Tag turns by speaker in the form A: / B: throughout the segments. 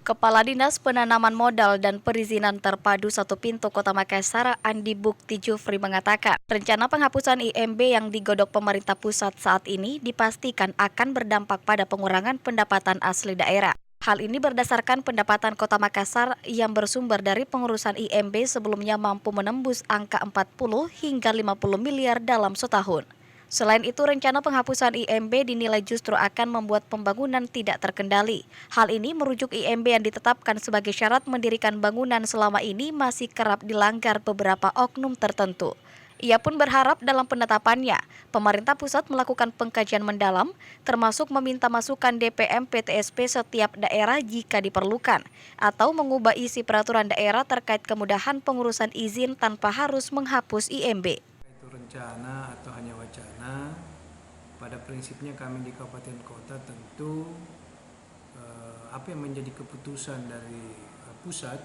A: Kepala Dinas Penanaman Modal dan Perizinan Terpadu Satu Pintu Kota Makassar, Andi Bukti Jufri mengatakan, rencana penghapusan IMB yang digodok pemerintah pusat saat ini dipastikan akan berdampak pada pengurangan pendapatan asli daerah. Hal ini berdasarkan pendapatan Kota Makassar yang bersumber dari pengurusan IMB sebelumnya mampu menembus angka 40 hingga 50 miliar dalam setahun. Selain itu, rencana penghapusan IMB dinilai justru akan membuat pembangunan tidak terkendali. Hal ini merujuk IMB yang ditetapkan sebagai syarat mendirikan bangunan selama ini masih kerap dilanggar beberapa oknum tertentu. Ia pun berharap dalam penetapannya, pemerintah pusat melakukan pengkajian mendalam, termasuk meminta masukan DPM PTSP setiap daerah jika diperlukan, atau mengubah isi peraturan daerah terkait kemudahan pengurusan izin tanpa harus menghapus IMB.
B: Itu rencana atau hanya wacana, pada prinsipnya kami di kabupaten kota tentu apa yang menjadi keputusan dari pusat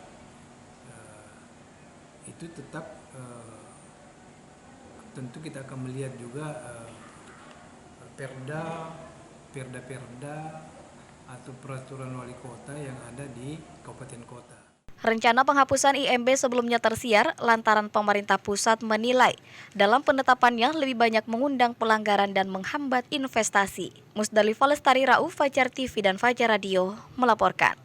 B: itu tetap tentu kita akan melihat juga perda atau peraturan wali kota yang ada di kabupaten kota.
A: Rencana penghapusan IMB sebelumnya tersiar lantaran pemerintah pusat menilai dalam penetapannya lebih banyak mengundang pelanggaran dan menghambat investasi. Musdalifah Lestari Rauf, Fajar TV dan Fajar Radio melaporkan.